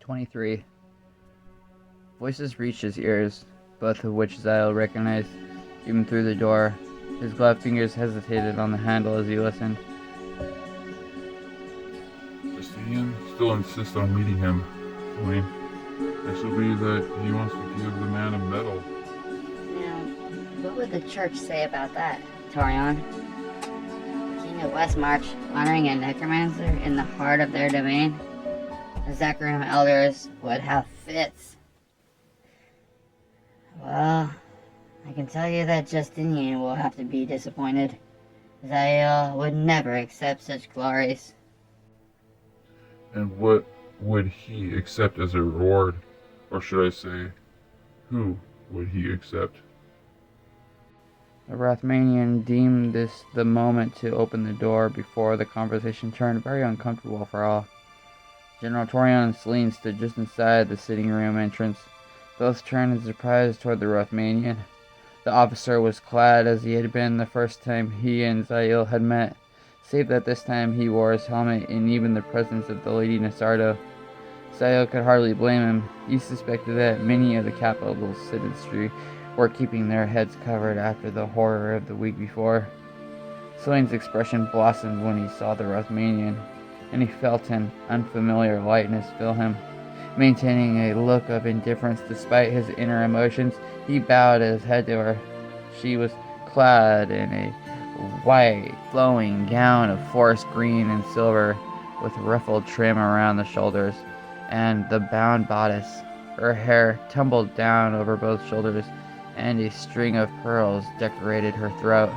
23. Voices reached his ears, both of which Zayl recognized, even through the door. His gloved fingers hesitated on the handle as he listened. Justinian still insists on meeting him, Selene. This will be that he wants to give the man a medal. Now, what would the church say about that, Torion? The king of Westmarch honoring a necromancer in the heart of their domain? The Zachariah elders would have fits. Well, I can tell you that Justinian will have to be disappointed. Zayl would never accept such glories. And what would he accept as a reward? Or should I say, who would he accept? The Rothmanian deemed this the moment to open the door before the conversation turned very uncomfortable for all. General Torion and Selene stood just inside the sitting room entrance. Both turned in surprise toward the Rothmanian. The officer was clad as he had been the first time he and Zayl had met, save that this time he wore his helmet in even the presence of the Lady Nesardo. Zayl could hardly blame him. He suspected that many of the capital's citizenry were keeping their heads covered after the horror of the week before. Selene's expression blossomed when he saw the Rothmanian, and he felt an unfamiliar lightness fill him. Maintaining a look of indifference despite his inner emotions, he bowed his head to her. She was clad in a white, flowing gown of forest green and silver, with ruffled trim around the shoulders, and the bound bodice. Her hair tumbled down over both shoulders, and a string of pearls decorated her throat.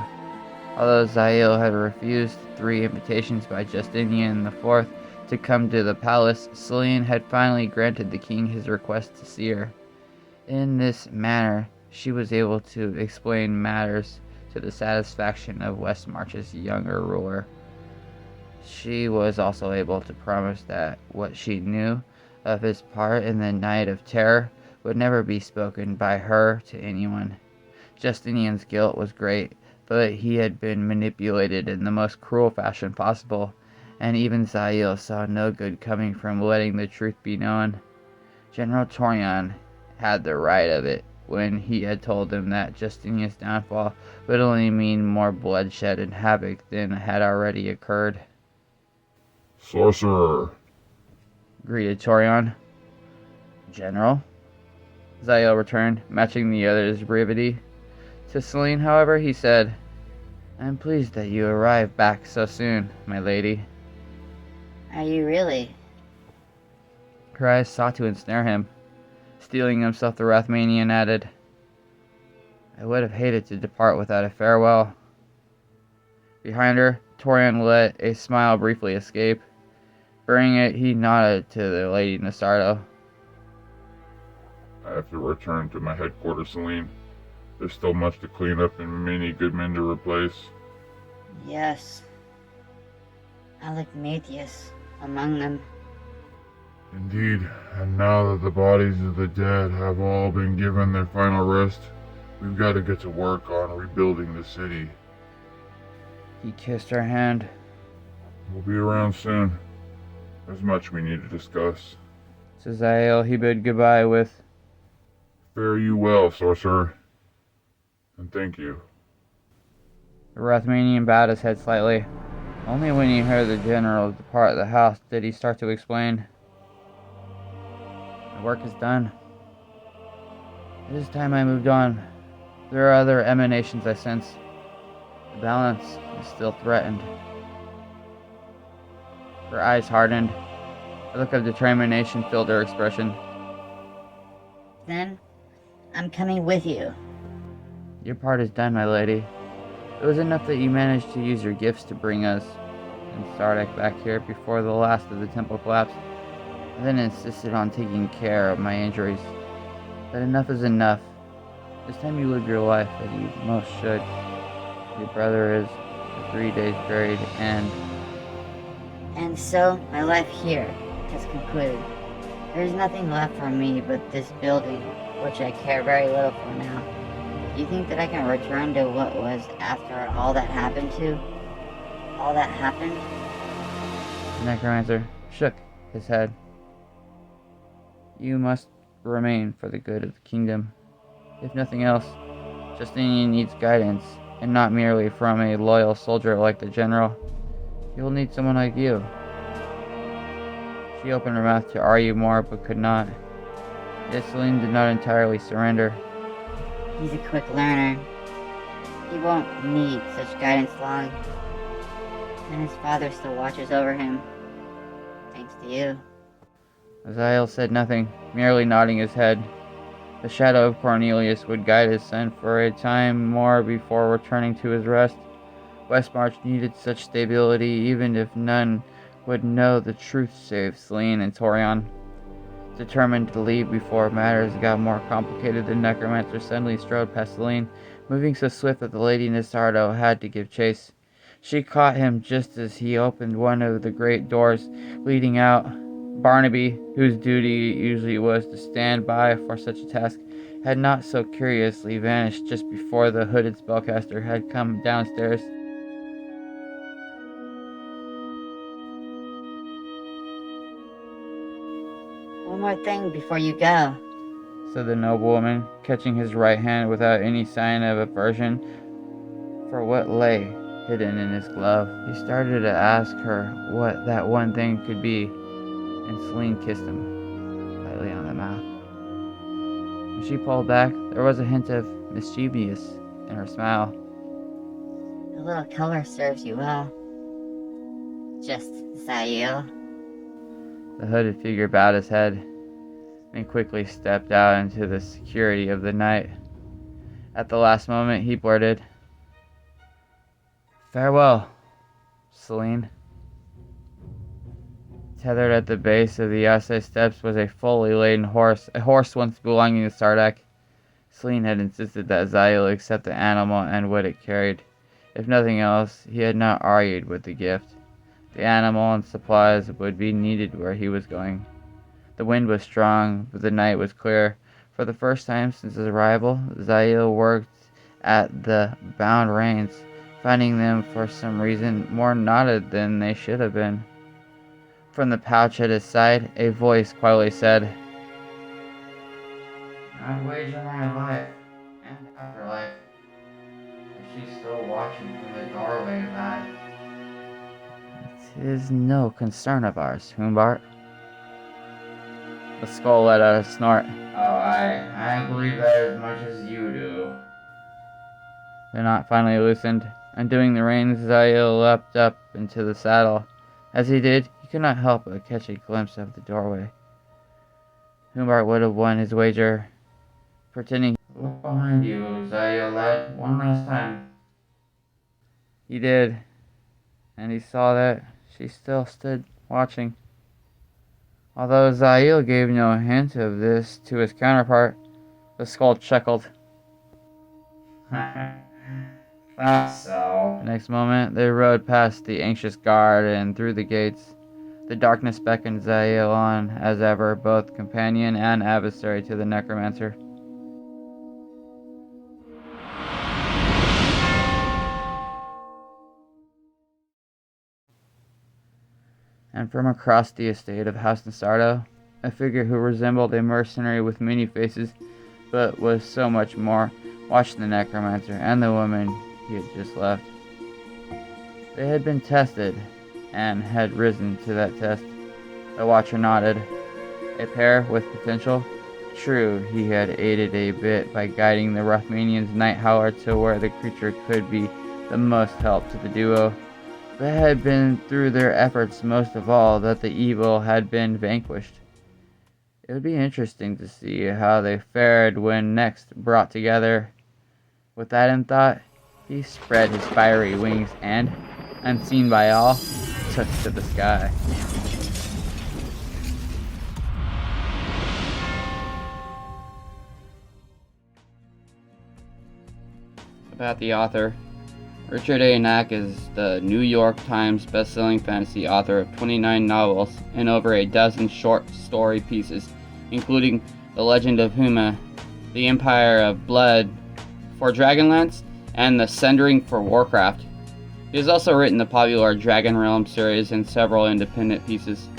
Although Zayl had refused 3 invitations by Justinian IV to come to the palace, Selene had finally granted the king his request to see her. In this manner, she was able to explain matters to the satisfaction of Westmarch's younger ruler. She was also able to promise that what she knew of his part in the Night of Terror would never be spoken by her to anyone. Justinian's guilt was great, but he had been manipulated in the most cruel fashion possible, and even Zayl saw no good coming from letting the truth be known. General Torion had the right of it when he had told him that Justinian's downfall would only mean more bloodshed and havoc than had already occurred. Sorcerer, Greeted Torion. General? Zayl returned, matching the other's brevity. To Selene, however, he said, I am pleased that you arrived back so soon, my lady. Are you really? Her eyes sought to ensnare him. Steeling himself, the Rothmanian added, I would have hated to depart without a farewell. Behind her, Torion let a smile briefly escape. Burying it, he nodded to the Lady Nesardo. I have to return to my headquarters, Selene. There's still much to clean up and many good men to replace. Yes. Matthias among them. Indeed, and now that the bodies of the dead have all been given their final rest, we've got to get to work on rebuilding the city. He kissed her hand. We'll be around soon. There's much we need to discuss. To Zayl, he bid goodbye with, Fare you well, sorcerer. And thank you. The Rothmanian bowed his head slightly. Only when he heard the general depart the house did he start to explain. My work is done. It is time I moved on. There are other emanations I sense. The balance is still threatened. Her eyes hardened. A look of determination filled her expression. Then, I'm coming with you. Your part is done, my lady. It was enough that you managed to use your gifts to bring us and Sardak back here before the last of the temple collapsed, and then insisted on taking care of my injuries. But enough is enough. It's time you live your life as you most should. Your brother is for 3 days buried, and so, my life here has concluded. There is nothing left for me but this building, which I care very little for now. Do you think that I can return to what was after all that happened All that happened? the necromancer shook his head. You must remain for the good of the kingdom. If nothing else, Justinian needs guidance, and not merely from a loyal soldier like the general. He will need someone like you. She opened her mouth to argue more, but could not. Yet Selene did not entirely surrender. He's a quick learner. He won't need such guidance long. And his father still watches over him. Thanks to you. Zayl said nothing, merely nodding his head. The shadow of Cornelius would guide his son for a time more before returning to his rest. Westmarch needed such stability, even if none would know the truth save Selene and Torion. Determined to leave before matters got more complicated, the necromancer suddenly strode past Selene, moving so swift that the Lady Nesardo had to give chase. She caught him just as he opened one of the great doors leading out. Barnaby, whose duty usually was to stand by for such a task, had not so curiously vanished just before the hooded spellcaster had come downstairs. One more thing before you go, said the noblewoman, catching his right hand without any sign of aversion for what lay hidden in his glove. He started to ask her what that one thing could be, and Selene kissed him lightly on the mouth. When she pulled back, there was a hint of mischievous in her smile. a little color serves you well. Just Zayl. The hooded figure bowed his head, then quickly stepped out into the security of the night. At the last moment, he blurted, "Farewell, Selene." Tethered at the base of the Yase steps was a fully laden horse, a horse once belonging to Sardak. Selene had insisted that Zayl accept the animal and what it carried. If nothing else, he had not argued with the gift. The animal and supplies would be needed where he was going. The wind was strong, but the night was clear. For the first time since his arrival, Zayl worked at the bound reins, finding them for some reason more knotted than they should have been. From the pouch at his side, a voice quietly said, "I'd wager my life and afterlife if she's still watching from the doorway of that. It is no concern of ours, Humbart." The skull let out a snort. "Oh, I believe that as much as you do." The knot finally loosened. Undoing the reins, Zayl leapt up into the saddle. As he did, he could not help but catch a glimpse of the doorway. Humbart would have won his wager. Pretending, "Look behind you, Zayl lad, one last time." He did, and he saw that she still stood watching. Although Zayl gave no hint of this to his counterpart, the skull chuckled. "Thought so." The next moment, they rode past the anxious guard and through the gates. The darkness beckoned Zayl on, as ever, both companion and adversary to the necromancer. And from across the estate of House Nesardo, a figure who resembled a mercenary with many faces, but was so much more, watched the necromancer and the woman he had just left. They had been tested, and had risen to that test. The watcher nodded. A pair with potential? True, he had aided a bit by guiding the Rothmanian's Night Howler to where the creature could be the most help to the duo. But it had been through their efforts most of all that the evil had been vanquished. It would be interesting to see how they fared when next brought together. With that in thought, he spread his fiery wings and, unseen by all, took to the sky. About the author. Richard A. Knaak is the New York Times best-selling fantasy author of 29 novels and over a dozen short story pieces, including The Legend of Huma, The Empire of Blood for Dragonlance, and The Sundering for Warcraft. He has also written the popular Dragon Realm series and several independent pieces.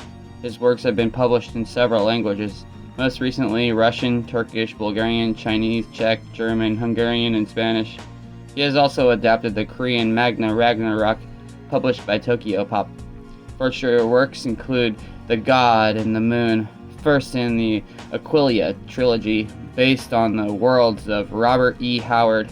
His works have been published in several languages, most recently Russian, Turkish, Bulgarian, Chinese, Czech, German, Hungarian, and Spanish. He has also adapted the Korean Magna Ragnarok, published by Tokyopop. Future works include The God and the Moon, first in the Aquilia trilogy, based on the worlds of Robert E. Howard.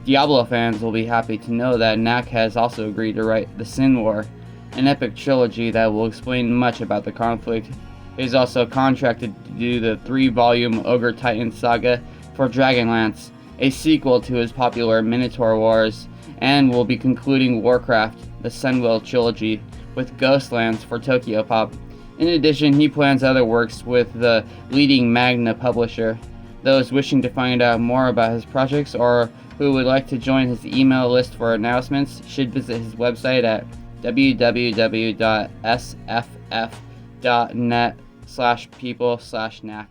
Diablo fans will be happy to know that Knaak has also agreed to write The Sin War, an epic trilogy that will explain much about the conflict. He is also contracted to do the 3-volume Ogre Titan saga for Dragonlance, a sequel to his popular Minotaur Wars, and will be concluding Warcraft, the Sunwell trilogy, with Ghostlands for Tokyopop. In addition, he plans other works with the leading Magna publisher. Those wishing to find out more about his projects or who would like to join his email list for announcements should visit his website at www.sff.net/people/Knaak.